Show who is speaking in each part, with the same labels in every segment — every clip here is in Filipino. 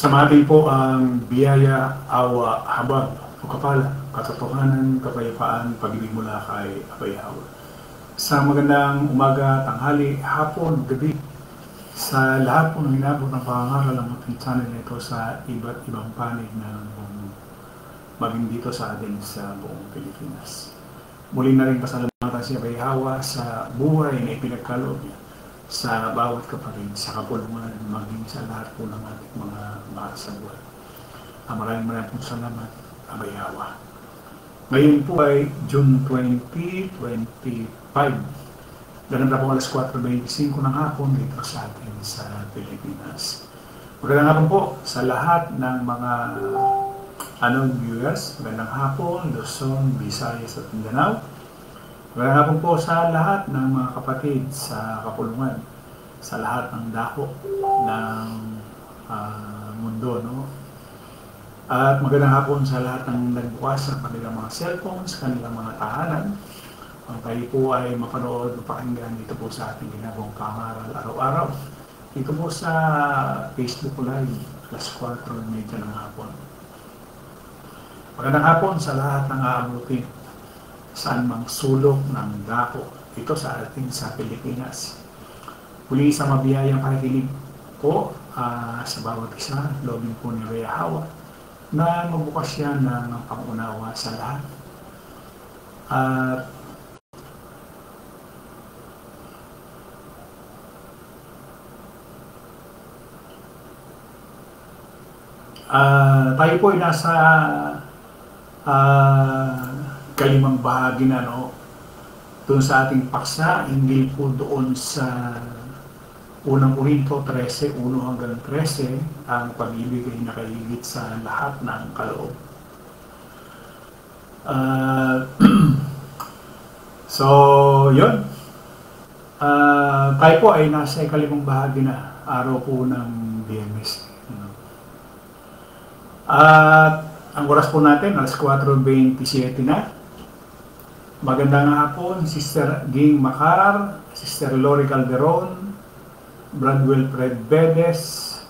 Speaker 1: Samahati po ang biyaya, awa, habag, o kapala, katotohanan, kapayapaan, pag-ibig mula kay Abay Hawa. Sa magandang umaga, tanghali, hapon, gabi, sa lahat po ng inabot ng pangangaral ng ating channel na ito sa iba't ibang panig ng maging dito sa atin sa buong Pilipinas. Muli na rin pasalamatan si Abay Hawa sa buhay na ipinagkaloob niya sa bawat kapatid, sa kapulungan, maging sa lahat po ng ating mga mahal sa buhay. Maraming pong salamat, Abay Hawa. Ngayon po ay June 2025. Ganun na po alas 4:25 ng hapon dito sa atin sa Pilipinas. Magandang hapon po sa lahat ng mga viewers. Magandang hapon, Luzon, Visayas at Mindanao. Magandang hapon po sa lahat ng mga kapatid sa kapulungan, sa lahat ng dako ng mundo, no? At magandang hapon sa lahat ng nagbukas ng kanilang mga cellphones, kanilang mga tahanan. Ang tayo po ay mapanood, mapakinggan dito po sa ating ginagawang pangaral araw-araw. Dito po sa Facebook Live, alas 4:30 ng hapon. Magandang hapon sa lahat ng aabutin saan mang sulok ng dako ito sa ating sa Pilipinas. Muli sa mabiyayang pakikinig po sa bawat isa, lobin po ni Abay Hawa na magbukas siya ng pangunawa sa lahat. Tayo po ay nasa kalimang bahagi na, no? Doon sa ating paksa, hindi po doon sa unang Korinto 13, 1 hanggang 13, ang pag-ibig ay nakahigit sa lahat ng kaloob. So, yun. Tayo po ay nasa kalimang bahagi na, araw po ng Biyernes. At ang oras po natin, alas 4:27 na. Magandang hapon, Sister Ging Macar, Sister Lori Calderon, Bradwell Fred Bedes,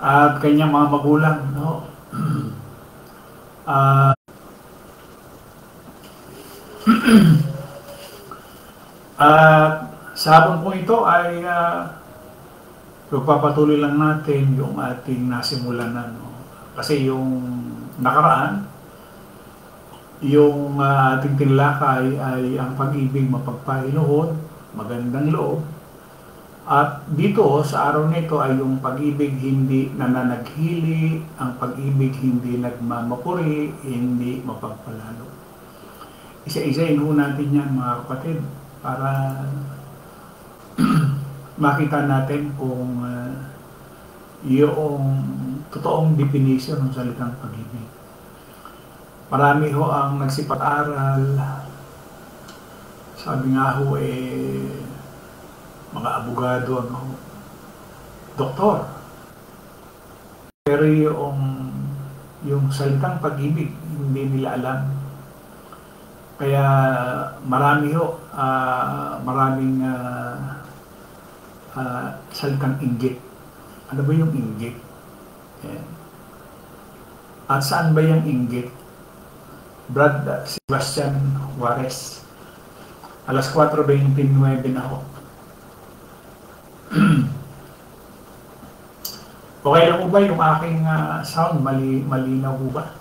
Speaker 1: at kanyang mga magulang, no? At sa hapon po ito ay pagpapatuloy lang natin yung ating nasimulan na, no? Kasi yung nakaraan, yung ating tinlakay ay ang pag-ibig mapagpahinuhod, magandang loob. At dito sa araw nito ay yung pag-ibig hindi nananaghili, ang pag-ibig hindi nagmamapuri, hindi mapagpalalo. Isa-isahin ho natin yan, mga kapatid, para makita natin kung yung totoong definition ng salitang pag-ibig. Marami ho ang nagsipag-aral, sabi nga ho mga abogado, doktor. Pero yung salitang pag-ibig, hindi nila alam. Kaya marami ho, maraming salitang inggit. Ano ba yung inggit? Yan. At saan ba yung inggit? Brad Sebastian Juarez. Alas 4:29 na ho. Okay lang po ba yung aking sound? Malinaw po ba?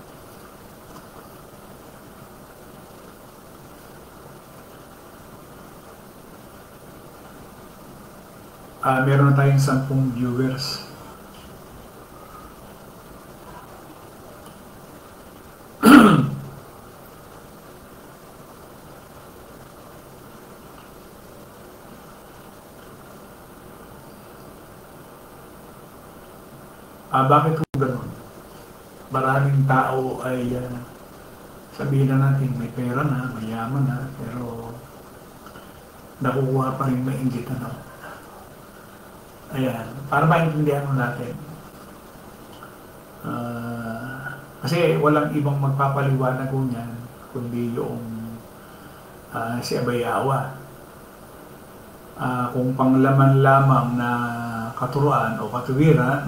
Speaker 1: Meron na tayong 10 viewers. Bakit po ganun? Maraming tao ay sabihin na natin may pera na, mayaman na, pero nakukuha pa rin mainggit na. Ayan, para maintindihan natin. Kasi walang ibang magpapaliwanag ko niyan, kundi yung si Abay Hawa. Kung panglaman lamang na katuruan o katuwiran,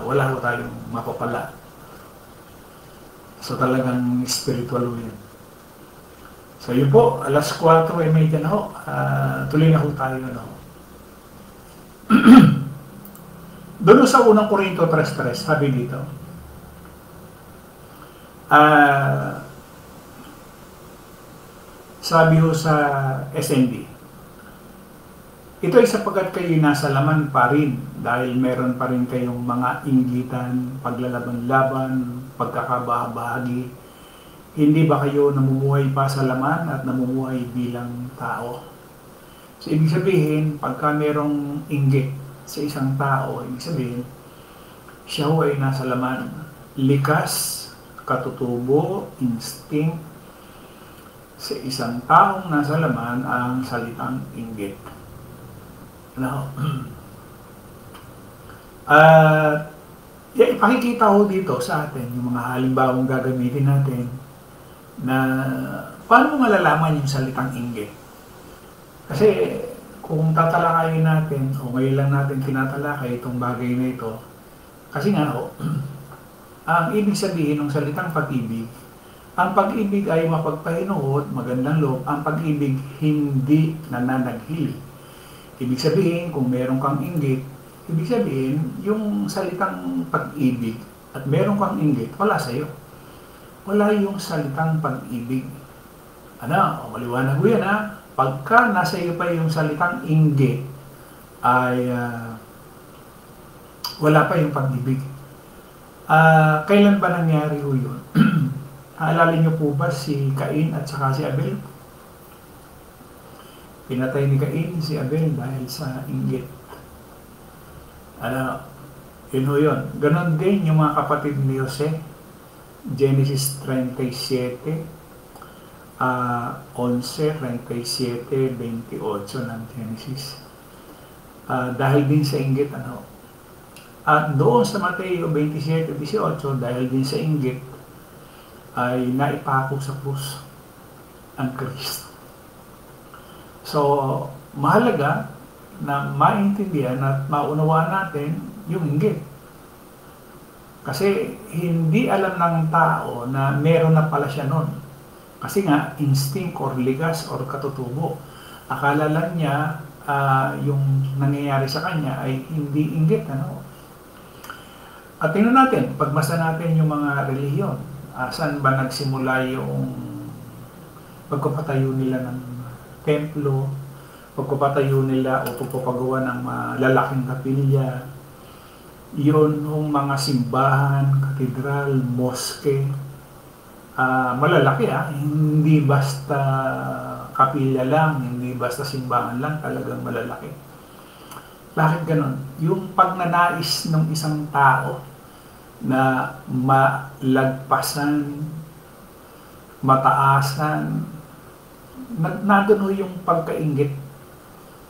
Speaker 1: wala ko tayong mapapala. So talagang spiritual yun. So yun po, alas 4:30 na ho. Tuloy na ho tayo na ho. Doon sa unang Korinto 3:3, sabi dito, sabi ho sa SND, ito ay sapagkat kayo nasa laman pa rin dahil meron pa rin kayong mga inggitan, paglalaban-laban, pagkakabahagi. Hindi ba kayo namumuhay pa sa laman at namumuhay bilang tao? So, ibig sabihin, pagka merong inggit sa isang tao, ibig sabihin, siya ho ay nasa laman. Likas, katutubo, instinct, sa isang taong nasa laman ang salitang inggit. Ano? Ipakikita ho dito sa atin yung mga halimbawang gagamitin natin na paano malalaman yung salitang inggit. Kasi kung tatalakayin natin o ngayon lang natin tinatalakay itong bagay na ito, kasi nga ho, ang ibig sabihin ng salitang pag-ibig, ang pag-ibig ay mapagpahinuhod, magandang loob, ang pag-ibig hindi nananaghili. Ibig sabihin, kung meron kang inggit, ibig sabihin, yung salitang pag-ibig at meron kang inggit, wala sa'yo. Wala yung salitang pag-ibig. Ano? Maliwanag ko yan ha. Pagka nasa iyo pa yung salitang inggit, ay wala pa yung pag-ibig. Kailan ba nangyari ho yun? Naalala niyo po ba si Cain at saka si Abel? Pinatay ni Cain si Abel dahil sa inggit. Yun ho yun. Ganon din yung mga kapatid ni Jose. Genesis 37, 11, 37, 28 ng Genesis. Dahil din sa inggit, At doon sa Mateo 27, 18, dahil din sa inggit, ay naipako sa krus ang Kristo. So, mahalaga na maintindihan at maunawaan natin yung inggit. Kasi hindi alam ng tao na meron na pala siya nun. Kasi nga, instinct or ligas or katutubo. Akala lang niya yung nangyayari sa kanya ay hindi inggit. At tingnan natin, pagmasa natin yung mga relihiyon. Saan ba nagsimula yung pagpapatayo nila ng templo, pagpapatayo nila o pagpapagawa ng malalaking kapilya, yun yung mga simbahan, katedral, moske, malalaki hindi basta kapilya lang, hindi basta simbahan lang, talagang malalaki. Bakit ganon? Yung pagnanais ng isang tao na malagpasan, mataasan, nandun ho yung pagkainggit.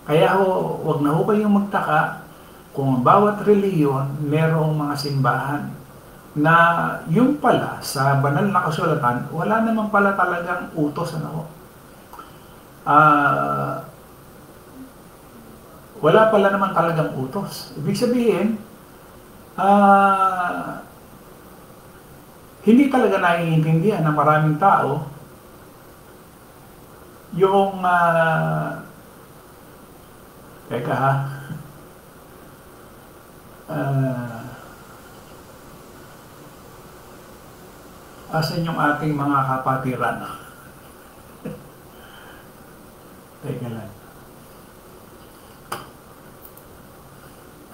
Speaker 1: Kaya ho, wag na ho kayong magtaka kung bawat reliyon merong mga simbahan na yung pala sa banal na kasulatan, wala naman pala talagang utos. Wala pala naman talagang utos. Ibig sabihin, hindi talaga naiintindihan ng maraming tao yung teka ha, asan yung ating mga kapatiran? Teka lang.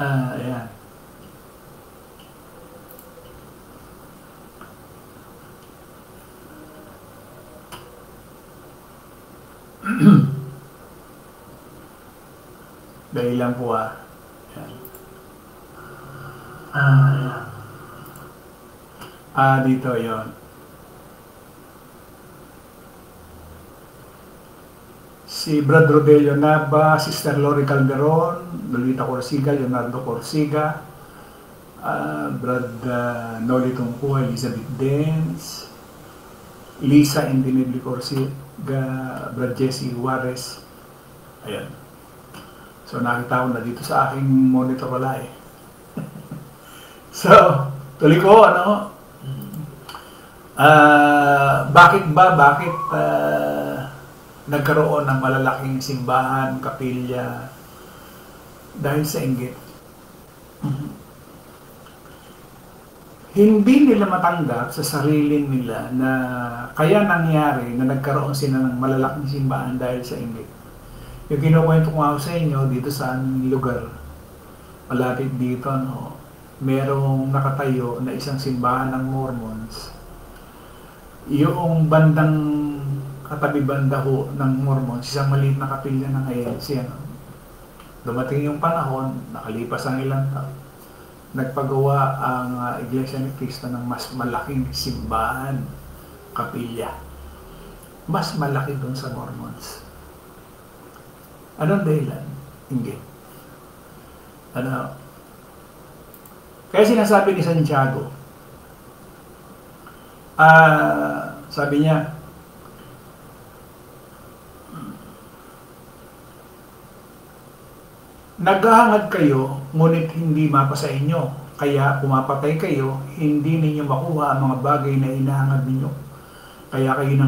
Speaker 1: Ayan. Dahil lang po Ayan. Ayan. Dito yon. Si Brad Rodelio Nava, Sister Lori Calderon, Lolita Corsiga, Leonardo Corsiga, Brad Noli Tungkua, Elizabeth Dens, Lisa Indinibli Corsiga, Brad Jesse Juarez. Ayan. So nakita ko na dito sa aking monitor wala So, tuloy ko, bakit nagkaroon ng malalaking simbahan, kapilya, dahil sa inggit? Hindi nila matanggap sa sarili nila na kaya nangyari na nagkaroon sila ng malalaking simbahan dahil sa inggit. Yung kinukwento ko nga sa inyo dito sa aming lugar, malapit dito, merong nakatayo na isang simbahan ng Mormons. Yung bandang katabi banda ho ng Mormons, isang maliit na kapilya ng ALC. Dumating yung panahon, nakalipas ang ilang taon, nagpagawa ang Iglesia ni Cristo ng mas malaking simbahan, kapilya. Mas malaki doon sa Mormons. Anong dahilan? Inggit. Kaya sinasabi ni Santiago, sabi niya, naghahangad kayo, ngunit hindi mapa sa inyo. Kaya pumapatay kayo, hindi ninyo makuha ang mga bagay na hinahangad ninyo. Kaya kayo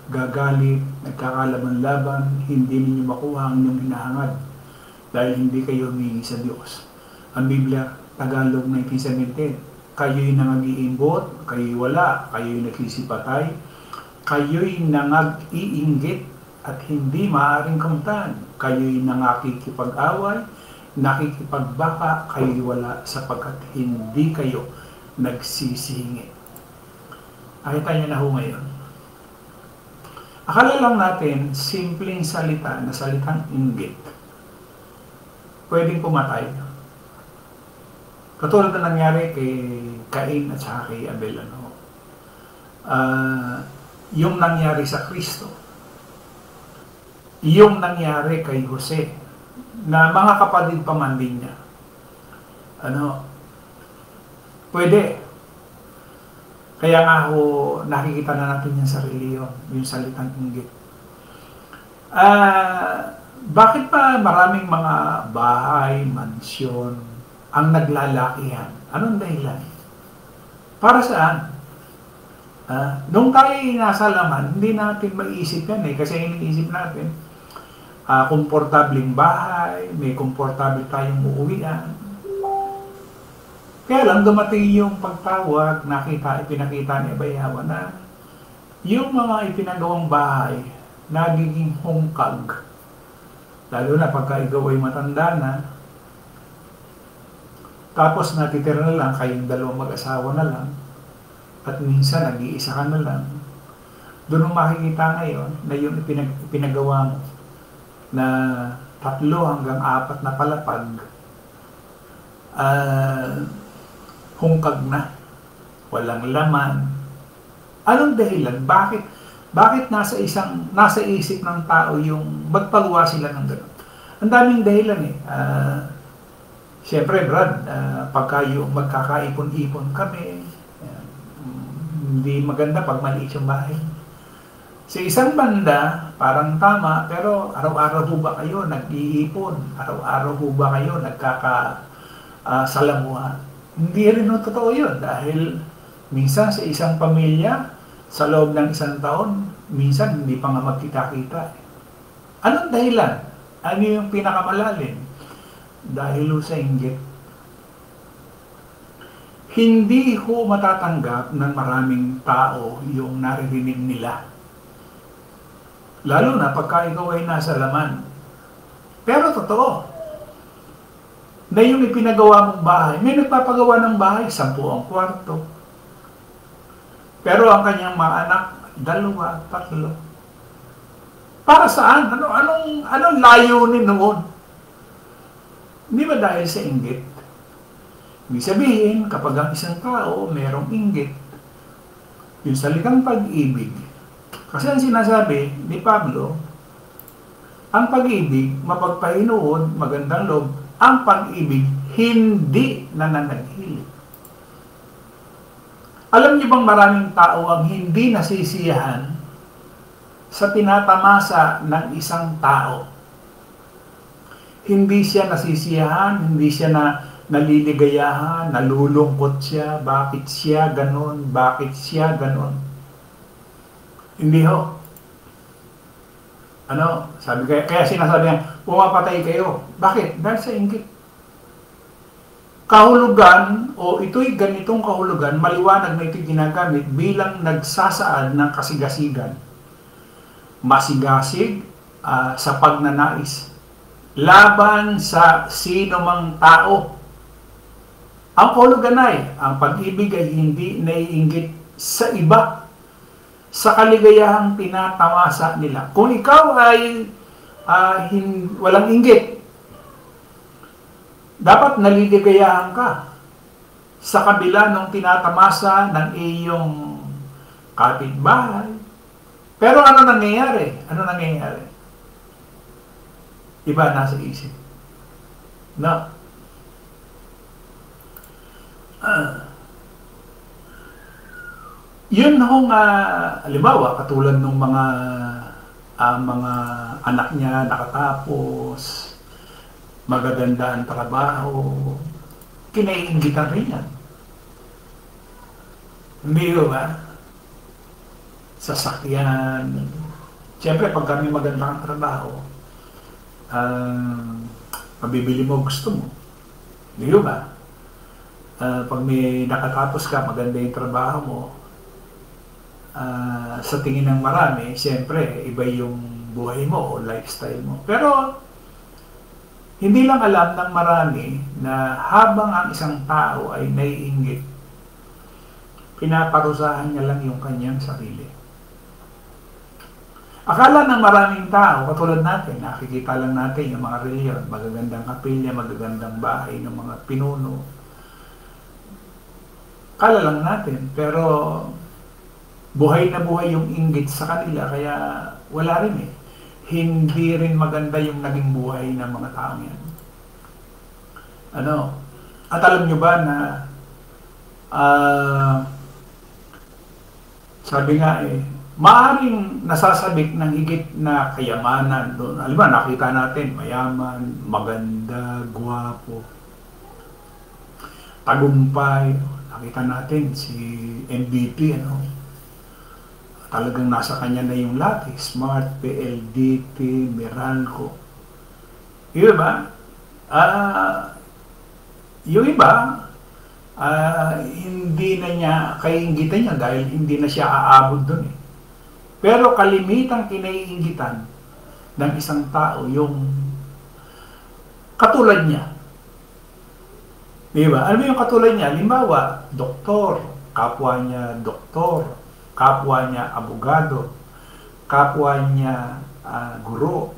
Speaker 1: gagalit, nagkakalaban-laban, hindi ninyo makuha ang inyong hinahangad. Dahil hindi kayo humingi sa Diyos. Ang Biblia, Tagalog 1917, kayo'y nangag-iimbot, kayo'y wala, kayo'y nagsisipatay, kayo'y nangag-iinggit at hindi maaaring kamtan, kayo'y nangakikipag-away, nakikipagbaka, kayo'y wala sapagkat hindi kayo nagsisingit. Nakita niyo na ho ngayon. Akala lang natin, simpleng salita na salitang inggit, pwedeng pumatay. Katulad na nangyari kay Cain at saka kay Abel. Yung nangyari sa Kristo, yung nangyari kay Jose, na mga kapatid pa man din niya. Pwede. Kaya nga ho, nakikita na natin yan sa reliyon, yung salitang inggit. Bakit pa maraming mga bahay, mansyon, ang naglalakihan? Anong dahilan? Para saan? Nung tayo nasa laman, hindi natin maiisip yan kasi iniisip natin, komportabling bahay, may komportable tayong uuwian. Kaya lang dumating yung pagtawag, ipinakita ni Abayawa na yung mga ipinagawang bahay, nagiging hungkag. Lalo na pagka ikaw ay matanda na, tapos natitira na lang, kayong dalawang mag-asawa na lang, at minsan nag-iisa ka na lang. Doon mo makikita ngayon na yung ipinagawa mo na 3 hanggang 4 na palapag, hungkag na, walang laman. Anong dahilan? Bakit nasa isip ng tao yung magpagawa sila ng gano'n? Ang daming dahilan Siyempre, Brad, pagka yung magkakaipon-ipon kami, hindi maganda pag maliit yung bahay. Sa isang banda, parang tama, pero araw-araw ho ba kayo nag-iipon? Araw-araw ho ba kayo nagkakasalamuha? Hindi rin ho totoo yun dahil minsan sa isang pamilya, sa loob ng isang taon, minsan hindi pa nga magkita-kita. Anong dahilan? Ano yung pinakamalalim? Dahil ho sa inggit. Hindi ho matatanggap ng maraming tao yung naririnig nila. Lalo na pagka ikaw ay nasa laman. Pero totoo, na yung ipinagawa mong bahay, may nagpapagawa ng bahay, 10 ang kwarto. Pero ang kanyang mga anak, 2, 3. Para saan? Anong layunin noon? Hindi ba dahil sa inggit? Ibig sabihin, kapag ang isang tao mayroong inggit, yung salitang pag-ibig, kasi ang sinasabi ni Pablo, ang pag-ibig, mapagpahinuod, magandang loob, ang pag-ibig, hindi nananaghilig. Alam niyo bang maraming tao ang hindi nasisiyahan sa tinatamasa ng isang tao? Hindi siya nasisiyahan, hindi siya naliligayahan, nalulungkot siya, bakit siya ganon, bakit siya ganon. Hindi ho. Ano, sabi kaya sinasabi niya, pumapatay kayo. Bakit? Dahil sa inggit. Kahulugan, o ito'y ganitong kahulugan, maliwanag na ito'y ginagamit bilang nagsasaad ng kasigasigan. Masigasig sa pagnanais. Laban sa sino mang tao. Ang kahulugan ay, ang pag-ibig ay hindi naiinggit sa iba, sa kaligayahang tinatamasa nila. Kung ikaw ay walang inggit, dapat naliligayahan ka sa kabila ng tinatamasa ng iyong kapitbahay. Pero ano nangyayari? Ano nangyayari? Iba nasa isip. No. Yun hong halimbawa katulad ng mga anak niya nakatapos, magaganda ang trabaho, kinaiinggitan rin yan. Hindi ba? Sasakyan. Siyempre, pag kami maganda ang trabaho, mabibili mo gusto mo. Hindi ba? Pag may nakatapos ka, maganda yung trabaho mo, sa tingin ng marami, siyempre, iba yung buhay mo o lifestyle mo. Pero, hindi lang alam ng marami na habang ang isang tao ay naiinggit, pinaparusahan niya lang yung kanyang sarili. Akala ng maraming tao, katulad natin, nakikita lang natin yung mga reliyon, magagandang kapilya, magagandang bahay ng mga pinuno. Akala lang natin, pero buhay na buhay yung inggit sa kanila, kaya wala rin eh. Hindi rin maganda yung naging buhay ng mga tao yan. Ano? At alam nyo ba na sabi nga maaring nasasabik ng higit na kayamanan doon. Alam ba, nakita natin, mayaman, maganda, gwapo, tagumpay. Nakita natin si MVP, ano? Talagang nasa kanya na yung lahat, Smart, PLDT, Meralco. Yung iba, hindi na niya, kaiinggitan niya dahil hindi na siya aabot doon eh. Pero kalimitang kinaiinggitan ng isang tao yung katulad niya. Di ba? Ano yung katulad niya? Halimbawa, doktor, kapwa niya doktor, kapwa niya abogado, kapwa niya guro,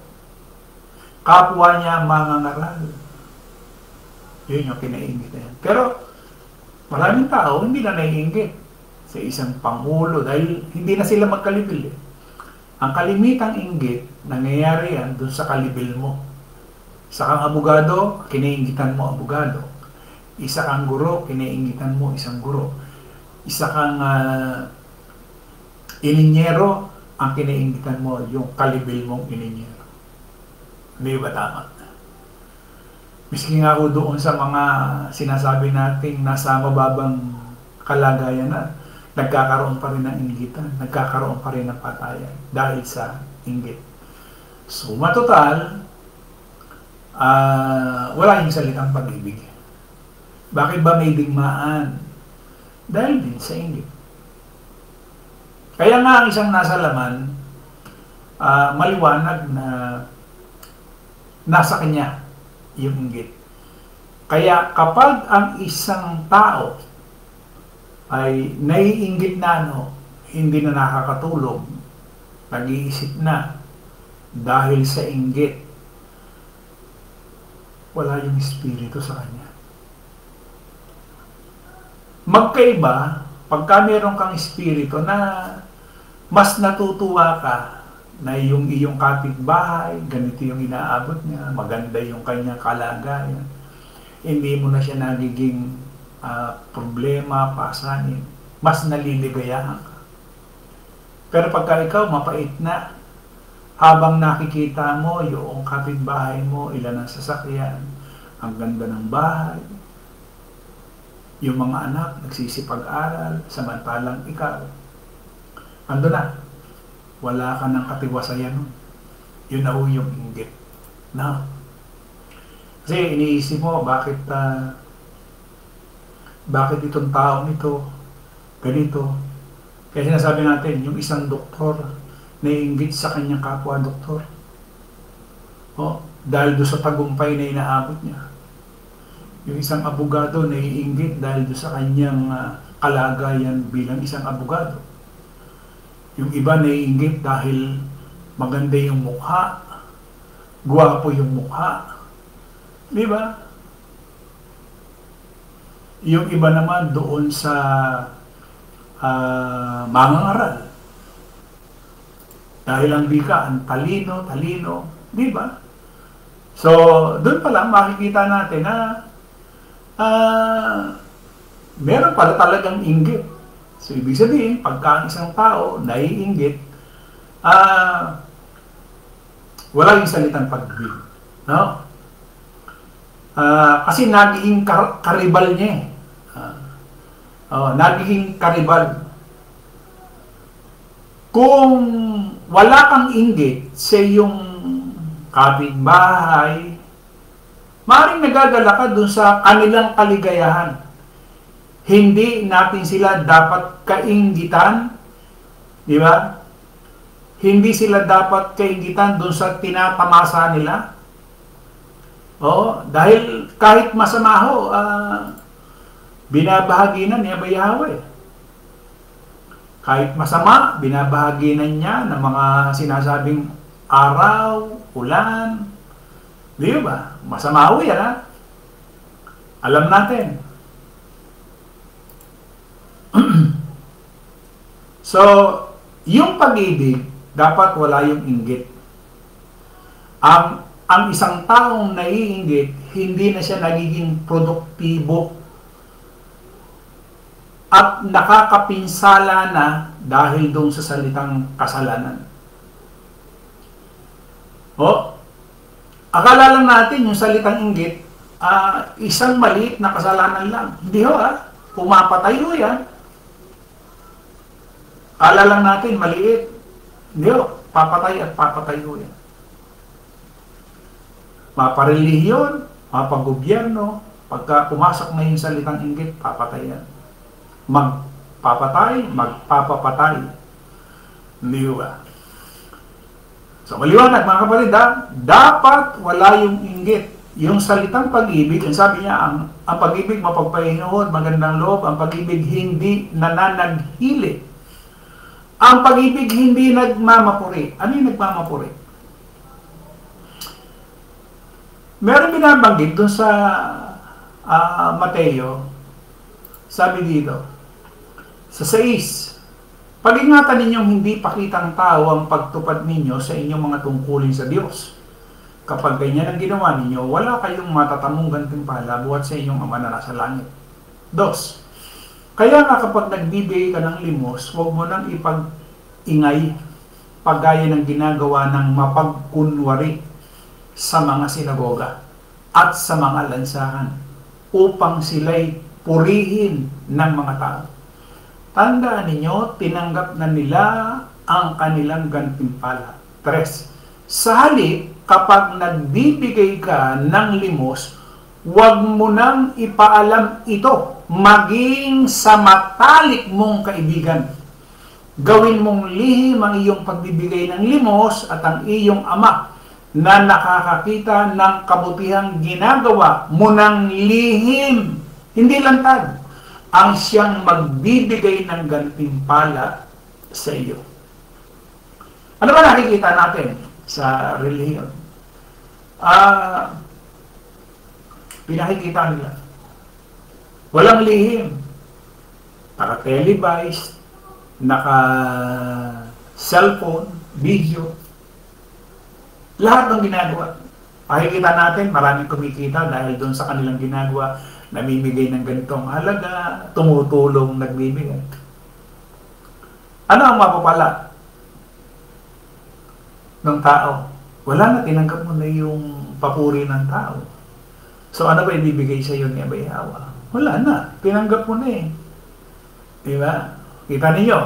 Speaker 1: kapwa niya mangangaral. Yun yung kinaiingitan. Pero maraming tao hindi na naiinggit sa isang pangulo dahil hindi na sila magkalibil eh. Ang kalimitang inggit, nangyayari yan dun sa kalibil mo. Isa kang abogado, kinainggitan mo abogado. Isa kang guro, kinainggitan mo isang guro. Isa kang ininyero, ang kinainggitan mo yung kalibil mong ininyero. Hindi ba tama? Miski nga ako doon sa mga sinasabi nating nasa mababang kalagayan na nagkakaroon pa rin ng inggitan, nagkakaroon pa rin ng patayan dahil sa inggit. So, matotal, wala yung salitang pag-ibig. Bakit ba may digmaan? Dahil din sa inggit. Kaya nga ang isang nasa laman, maliwanag na nasa kanya yung inggit. Kaya kapag ang isang tao ay naiinggit na hindi na nakakatulog, nag-iisip na dahil sa inggit, wala yung espiritu sa kanya. Magkaiba, pagka meron kang espiritu na mas natutuwa ka na yung iyong kapitbahay, ganito yung inaabot niya, maganda yung kanyang kalagayan, hindi mo na siya nagiging problema, pasanin, mas naliligayahan ka. Pero pagka ikaw mapait na, habang nakikita mo yung kapitbahay mo, ilan ang sasakyan, ang ganda ng bahay, Yung mga anak nagsisipag-aral, samantalang ikaw, ando na, wala ka ng katiwasayan nun. Yun na ho yung inggit. No? Kasi iniisip mo, bakit itong taong ito, ganito. Kaya sinasabi natin, yung isang doktor, naiinggit sa kanyang kapwa doktor. Dahil doon sa tagumpay na inaabot niya. Yung isang abogado, naiinggit dahil doon sa kanyang kalagayan bilang isang abogado. Yung iba naiinggit dahil maganda yung mukha, guwapo yung mukha. Di ba? Yung iba naman doon sa mangangaral. Dahil ang bika, ang talino. Di ba? So, doon pa lang makikita natin na meron pala talagang inggit. So, ibig sabihin, pagka ang isang tao naiinggit, wala yung salitang pag-ibig. No? Kasi nagiging karibal niya eh. Nagiging karibal. Kung wala kang inggit sa iyong kapitbahay, maaaring nagagala ka dun sa kanilang kaligayahan. Hindi natin sila dapat kainggitan, di ba? Hindi sila dapat kainggitan dun sa tinatamasa nila. Dahil kahit masama ho, binabahagi na niya Yahweh. Kahit masama, binabahagi na niya ng mga sinasabing araw, ulan. Di ba? Masama ho yan, ha? Alam natin. So, yung pag-ibig, dapat wala yung inggit. Ang isang taong naiinggit, hindi na siya nagiging produktibo at nakakapinsala na dahil doon sa salitang kasalanan. Akala lang natin yung salitang inggit, isang maliit na kasalanan lang. Hindi ho, pumapatay ho yan. Akala lang natin maliit. Hindi ho, papatay at papatay ho yan. Maparelihiyon, mapagobyerno, pagka pumasok na yung salitang inggit, papatay yan. Magpapatay, magpapapatay. Hindi ba? So, maliwanag mga kapatid, dapat wala yung inggit. Yung salitang pag-ibig, ang sabi niya, ang pag-ibig mapagpahinahon, magandang loob, ang pag-ibig hindi nananaghili. Ang pag-ibig hindi nagmamapuri. Ano yung nagmamapuri? Meron binabanggit doon sa Mateo, sabi dito, sa 6, pag-ingatan ninyong hindi pakitang tao ang pagtupad ninyo sa inyong mga tungkulin sa Diyos. Kapag ganyan ang ginawa ninyo, wala kayong matatamong gantimpala buhat sa inyong Ama na nasa langit. 2, kaya nga kapag nagbibigay ka ng limos, huwag mo nang ipag-ingay pagaya ng ginagawa ng mapagkunwari sa mga sinagoga at sa mga lansahan upang sila'y purihin ng mga tao. Tandaan ninyo, tinanggap na nila ang kanilang gantimpala. 3, sa halip, kapag nagbibigay ka ng limos, huwag mo nang ipaalam ito, maging sa matalik mong kaibigan. Gawin mong lihim ang iyong pagbibigay ng limos at ang iyong Ama na nakakakita ng kabutihang ginagawa mo ng lihim, hindi lantad, ang siyang magbibigay ng gantimpala sa iyo. Ano ba nakikita natin sa relihiyon? Pinakikita nila. Walang lihim. Naka-televised, naka-cellphone, video. Lahat ng ginagawa. Pakikita natin, maraming kumikita dahil doon sa kanilang ginagawa, namimigay ng ganitong halaga, tumutulong, nagbibigay. Ano ang mapapala ng tao? Wala na, tinanggap mo na yung papuri ng tao. So ano ba ibibigay sa iyo ni Abay Hawa? Wala na. Tinanggap mo na eh. Diba? Kita ninyo,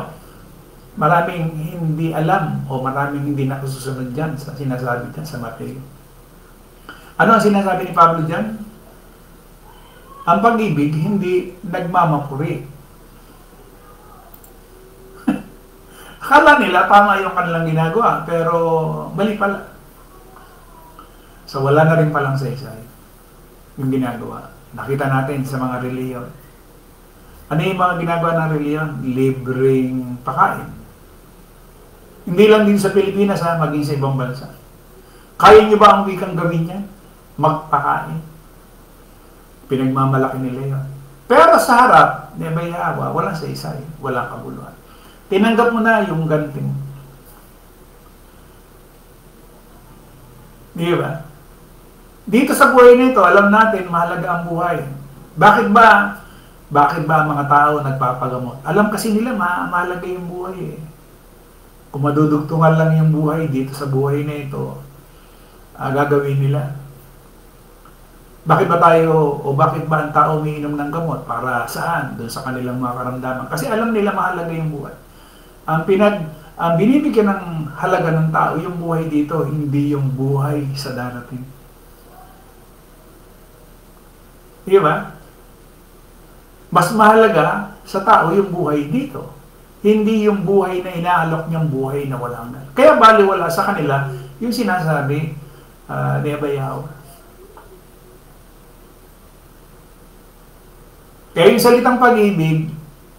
Speaker 1: maraming hindi alam o maraming hindi nakasusunod dyan sa sinasabi dyan sa Mateo. Ano ang sinasabi ni Pablo dyan? Ang pag-ibig hindi nagmamapuri. Akala nila tama yung kanilang ginagawa, pero mali pala. So wala na rin palang saysay yung ginagawa. Nakita natin sa mga reliyon. Ano yung mga ginagawa ng reliyon? Libreng pakain. Hindi lang din sa Pilipinas, maging sa ibang bansa. Kaya nyo ba ang wikang gawin yan? Magpakain. Pinagmamalaki nila yun. Pero sa harap, may awa, walang saysay, walang kabuluhan. Tinanggap mo na yung ganting. Di ba? Dito sa buhay nito, alam natin, mahalaga ang buhay. Bakit ba mga tao nagpapagamot? Alam kasi nila, mahalaga yung buhay eh. Kung madudugtungan lang yung buhay dito sa buhay na ito, gagawin nila. Bakit ba tayo, o bakit ba ang tao umiinom ng gamot? Para saan? Doon sa kanilang mga karamdaman. Kasi alam nila mahalaga yung buhay. Ang binibigyan ng halaga ng tao, yung buhay dito, hindi yung buhay sa darating. Di ba? Mas mahalaga sa tao yung buhay dito. Hindi yung buhay na inaalok niyang buhay na walang hanggan. Kaya baliwala sa kanila yung sinasabi ni Abayaw. Kaya yung salitang pag-ibig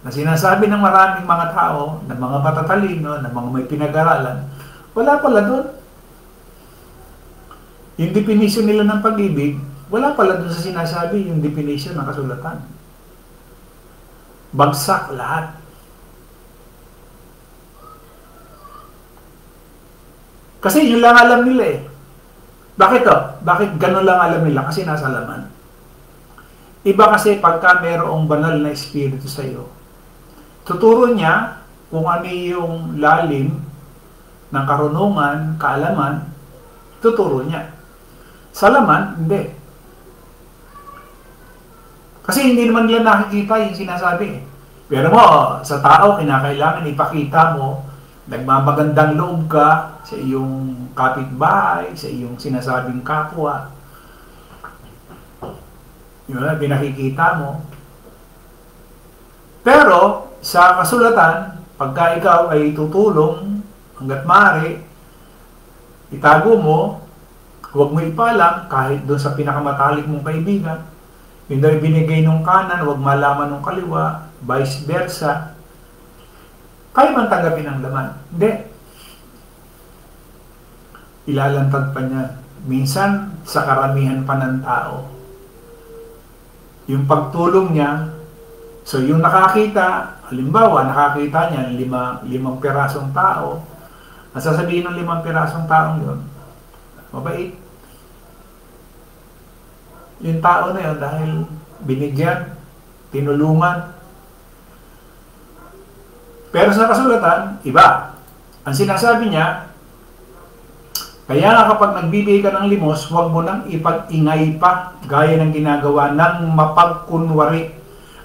Speaker 1: na sinasabi ng maraming mga tao, ng mga matatalino, ng mga may pinag-aralan, wala pala doon. Yung definition nila ng pag-ibig, wala pala doon sa sinasabi yung definition ng kasulatan. Bagsak lahat. Kasi yun lang alam nila eh. Bakit to? Bakit ganun lang alam nila? Kasi nasa laman. Iba kasi pagka mayroong banal na espiritu sa iyo, tuturo niya kung ano yung lalim ng karunungan, kaalaman, tuturo niya. Sa laman, hindi. Kasi hindi naman nila nakikita yung sinasabi. Pero mo, sa tao, kinakailangan ipakita mo, nagmamagandang loob ka sa iyong kapitbahay, sa iyong sinasabing kapwa. Yun, pinakikita mo. Pero, sa kasulatan, pagka ikaw ay tutulong, hanggat maaari, itago mo, huwag mo ipalam, kahit doon sa pinakamatalik mong kaibigan, yun daw binigay nung kanan, huwag malaman nung kaliwa, vice versa. Kaya man tanggapin ang laman? Hindi. Ilalantad pa niya. Minsan, sa karamihan pa ng tao, yung pagtulong niya, so yung nakakita, halimbawa, nakakita niya limang pirasong tao, ang sasabihin ng 5 pirasong taong yun, mabait. Yung tao na yun, dahil binigyan, tinulungan. Pero sa kasulatan, iba. Ang sinasabi niya, kaya nga kapag nagbibigay ka ng limos, huwag mo nang ipag-ingay pa, gaya ng ginagawa ng mapagkunwari.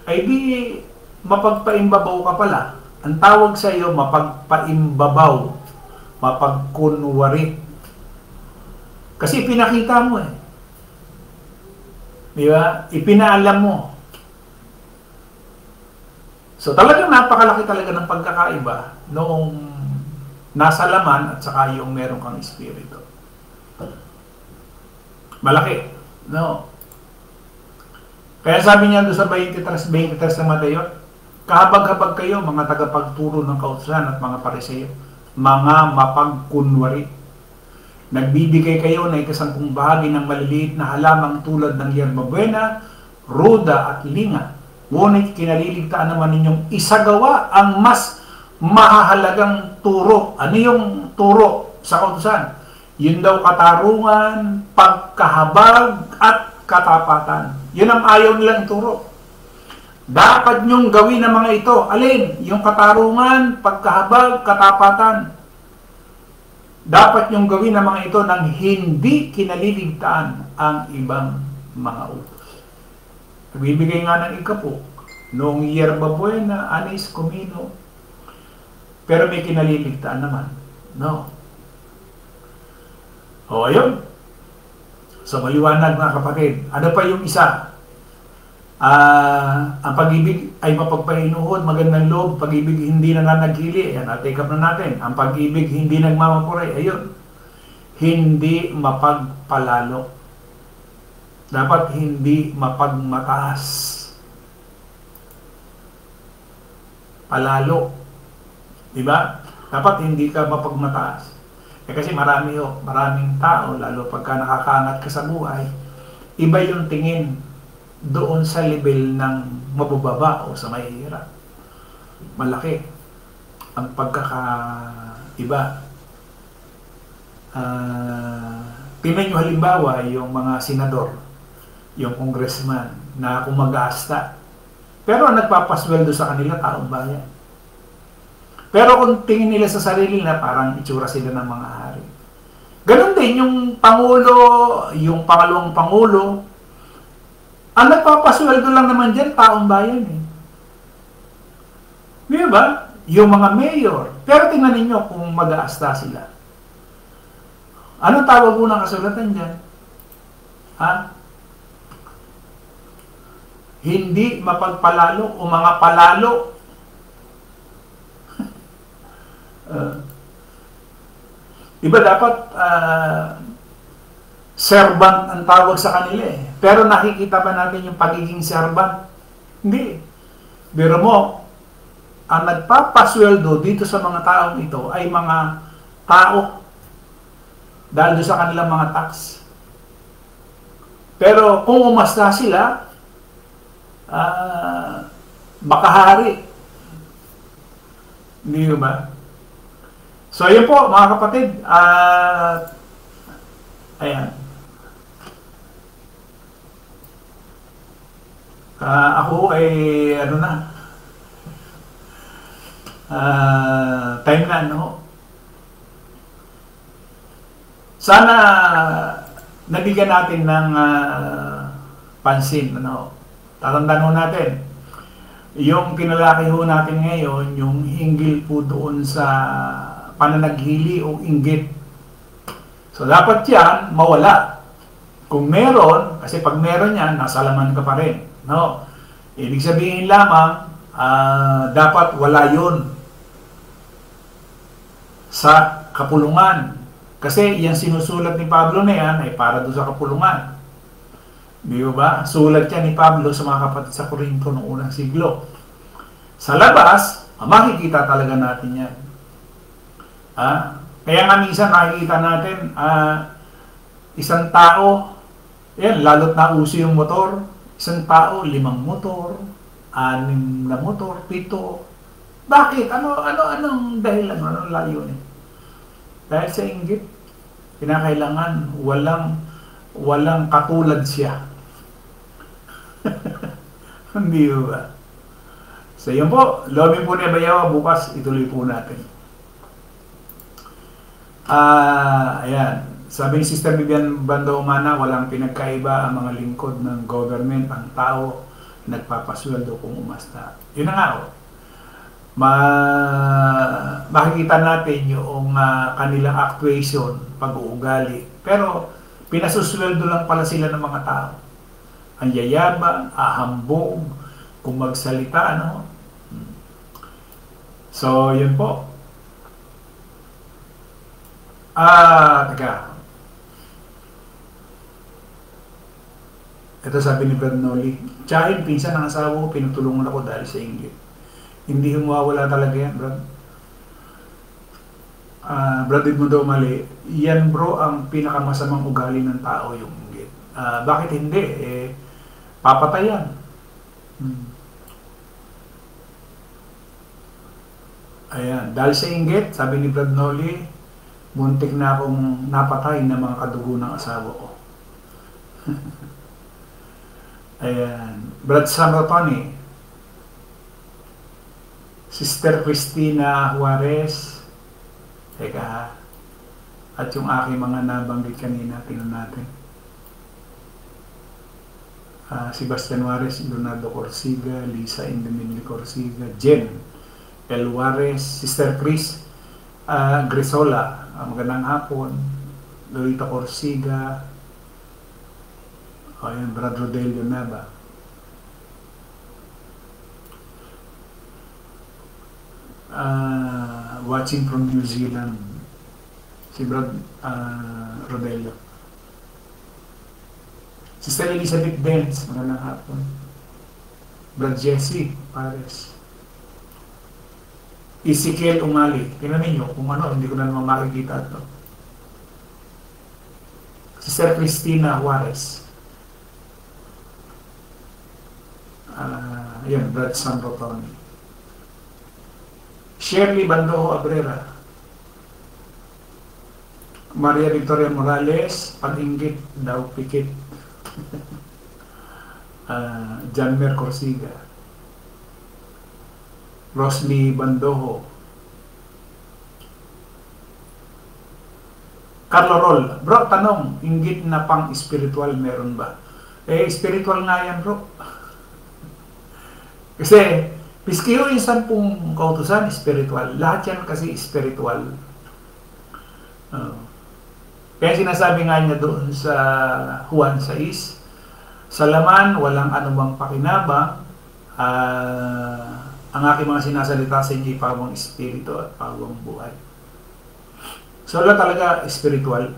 Speaker 1: Ay di, mapagpaimbabaw ka pala. Ang tawag sa iyo, mapagpaimbabaw, mapagkunwari. Kasi pinakita mo eh. Di ba? Ipinaalam mo. So talagang napakalaki talaga ng pagkakaiba noong nasa laman at saka yung meron kang espiritu. Malaki. No? Kaya sabi niya doon sa 23 ng Mateo, kahabag-habag kayo, mga tagapagturo ng kautusan at mga pariseo, mga mapagkunwari. Nagbibigay kayo ng 10 bahagi ng maliliit na halamang tulad ng yerbabuena, ruda at linga. Ngunit kinaliligtaan naman ninyong isagawa ang mas mahahalagang turo. Ano yung turo sa kautusan? Yun daw katarungan, pagkahabag at katapatan. Yun ang ayaw nilang turo. Dapat nyong gawin ang mga ito. Alin? Yung katarungan, pagkahabag, katapatan. Dapat nyong gawin ang mga ito nang hindi kinaliligtaan ang ibang mga utos. Nagbibigay nga ng ikapo. Noong Yerba Buena, Anis, Comino. Pero may kinaliligtaan naman. No. O, ayun. So, maliwanag mga kapatid. Ano pa yung isa? Ang pag-ibig ay mapagpahinuhod, magandang loob, pag-ibig hindi nananaghili. Ayan, take up na natin. Ang pag-ibig hindi nagmamapuray. Ayun. Hindi mapagpalalo. Dapat hindi mapagmataas. Palalo. Diba? Dapat hindi ka mapagmataas. Kasi maraming tao, lalo pagka nakakaangat ka sa buhay, iba yung tingin doon sa level ng mabababa o sa mahihirap. Malaki ang pagkakaiba. Tingnan nyo halimbawa yung mga senador, yung congressman na kumagasta. Pero ang nagpapasweldo sa kanila, taong bayan. Pero kung tingin nila sa sarili na parang itsura sila ng mga hari. Ganon din yung Pangulo, yung pangalawang Pangulo. Ang nagpapasweldo lang naman dyan, taong bayan eh. Di ba? Yung mga mayor. Pero tingnan ninyo kung mag-aasta sila. Anong tawag mo ng kasulatan dyan? Ha? Hindi mapagpalalo o mga palalo. Diba dapat servant ang tawag sa kanila eh. Pero nakikita ba natin yung pagiging servant? Hindi. Pero mo, ang nagpapasweldo dito sa mga taong ito ay mga tao dahil doon sa kanilang mga tax. Pero kung umasta sila, baka hari. Hindi ba? So, yun po, mga kapatid. Ayan. Ako ay, ano na, time na, no? Sana nabigyan natin ng pansin, ano? Tatandaan ho natin, yung pinalaki ho natin ngayon, yung hinggil po doon sa pananaghili o inggit. So, dapat yan mawala. Kung meron, kasi pag meron yan, nasa laman ka pa rin. No? Ibig sabihin lamang, dapat wala yun sa kapulungan. Kasi yung sinusulat ni Pablo na yan ay para doon sa kapulungan. Di ba? Sulat yan ni Pablo sa mga kapatid sa Corinto noong unang siglo. Sa labas, makikita talaga natin yan. Kaya nga minsan nakikita natin, isang tao, yan, lalot na uso yung motor, isang tao, 5 motor, 6 na motor, 7. Bakit? Anong dahilan? Anong layunin? Dahil sa inggit, kinakailangan walang katulad siya. Hindi ba? So yun po, Lomi po ni Bayawa, bukas ituloy po natin. Ayan. Sabi ni Sister Vivian Bandaumana, walang pinagkaiba ang mga lingkod ng government, ang tao nagpapasweldo kung umasta. Yun na nga o. Makikita natin yung kanilang actuation, pag-uugali. Pero pinasusweldo lang pala sila ng mga tao. Ang yayabang, ahambog, kung magsalita, ano. So, yun po. Teka. Ito sabi ni Brad Noli, tsahin, pinsan ng asawa ko, pinutulungan ako dahil sa inggit. Hindi mawawala talaga yan, Brad. Brad Edmundo mali. Yan bro, ang pinakamasamang ugali ng tao, yung inggit. Bakit hindi? Papatayan. Ayan. Dahil sa inggit, sabi ni Brad Noli, muntik na akong napatay ng mga kadugo ng asawa ko. Ayan. Brad Samratoni, Sister Cristina Juarez, teka, at yung aking mga nabanggit kanina, tingnan natin. Sebastian Juarez, Leonardo Corsiga, Lisa Indeminli Corsiga, Jen El Juarez, Sister Chris Grisola, magandang hapon. Lolita Corsiga, ayan, Brad Rodelio Nava. Watching from New Zealand, si Brad Rodelio. Sister Elizabeth Benz, magandang hapon. Brad Jesse Pares. Ezekiel Umali. Tingnan ninyo kung ano, hindi ko na naman makikita ito. Sister Cristina Juarez. Ayan, Brad San Rotoni. Shirley Bandojo Abrera. Maria Victoria Morales, pag-inggit daw pikit. Janmer Corsiga. Rosly Bandojo. Carlo Roll. Bro, tanong, inggit na pang spiritual meron ba? Spiritual nga yan, bro. Kasi, piskiyo yung 10 kautusan, spiritual. Lahat yan kasi spiritual. Kaya sinasabi nga niya doon sa Juan 6, sa laman, walang anumang pakinabang, ang aking mga sinasalita sa inyo ay pawang espiritu at pawang buhay. So, wala talaga spiritual.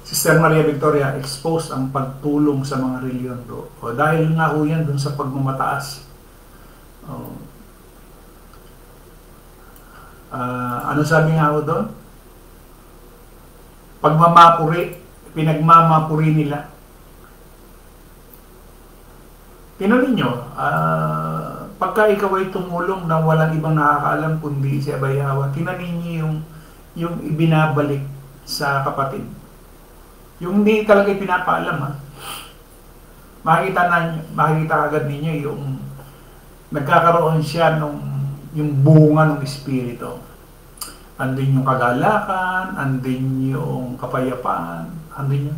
Speaker 1: Sister Maria Victoria, expose ang pagtulong sa mga reliyon, bro. Dahil nga ho yan dun sa pagmamataas. Ano sabi nga ho doon? Pagmamapuri, pinagmamapuri nila. Tinan ninyo, pagka ikaw ay tumulong na walang ibang nakakaalam kundi si Abay Hawa, tinan ninyo yung ibinabalik sa kapatid. Yung hindi talaga pinapaalam, ha. Makikita agad ninyo yung nagkakaroon siya yung bunga ng espiritu. Andin yung kagalakan, andin yung kapayapaan, andin yung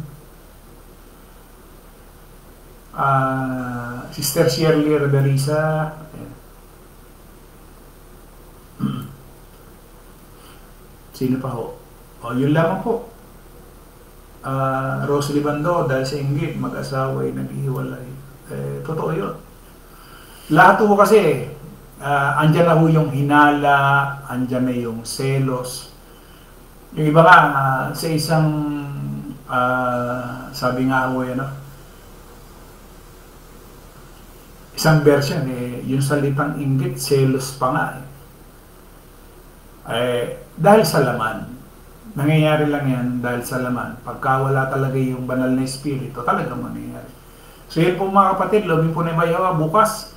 Speaker 1: Sister Shirley Reberisa. Sino pa ho? Yun lamang po. Rosely Bando, dahil sa inggit, mag-asawa ay naghihiwalay. Totoo yun. Lahat po kasi, andyan na ho yung hinala, andyan na yung selos. Yung iba nga, sa isang, sabi nga ho, isang version, yung salitang inggit, selos pa nga. Dahil sa laman. Nangyayari lang yan dahil sa laman. Pagka wala talaga yung banal na espiritu, talagang mangyayari. So yun po mga kapatid, lobby po na Abay Hawa bukas.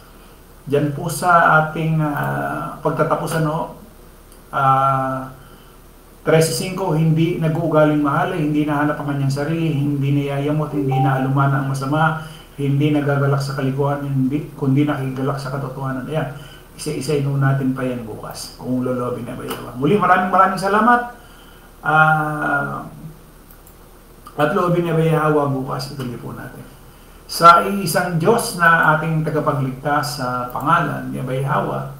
Speaker 1: Diyan po sa ating pagtatapusan 13:05, hindi nag-uugaling mahalay, hindi nahanap ang kanyang sarili, hindi niyayamot, hindi naalumana ang masama, hindi nagagalak sa kalikuan, kundi nakigalak sa katotohanan. Ayan, isa-isa nun natin pa yan bukas kung lolobin na Abay Hawa. Muli, maraming salamat. At loobin na Abay Hawa bukas, ituloy po natin. Sa isang Diyos na ating tagapagligtas sa pangalan ni Abay Hawa,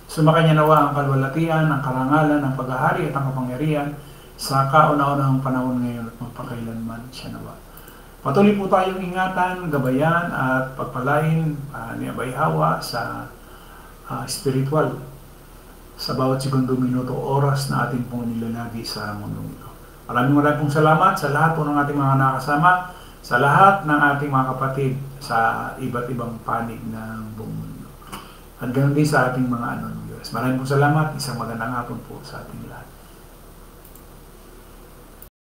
Speaker 1: sumakanya nawa ang kalwalatian, ang karangalan, ang paghahari at ang kapangyarihan sa kauna-unahang panahon ngayon at magpakailanman siya nawa. Patuloy po tayong ingatan, gabayan at pagpalain ni Abay Hawa sa spiritual sa bawat segundo, minuto, oras na ating pong nilalagi sa mundong ito. Maraming pong salamat sa lahat po ng ating mga nakasama, sa lahat ng ating mga kapatid sa iba't ibang panig ng buong mundo. At ganoon din sa ating mga viewers. Maraming pong salamat. Isang magandang hapon po sa ating lahat.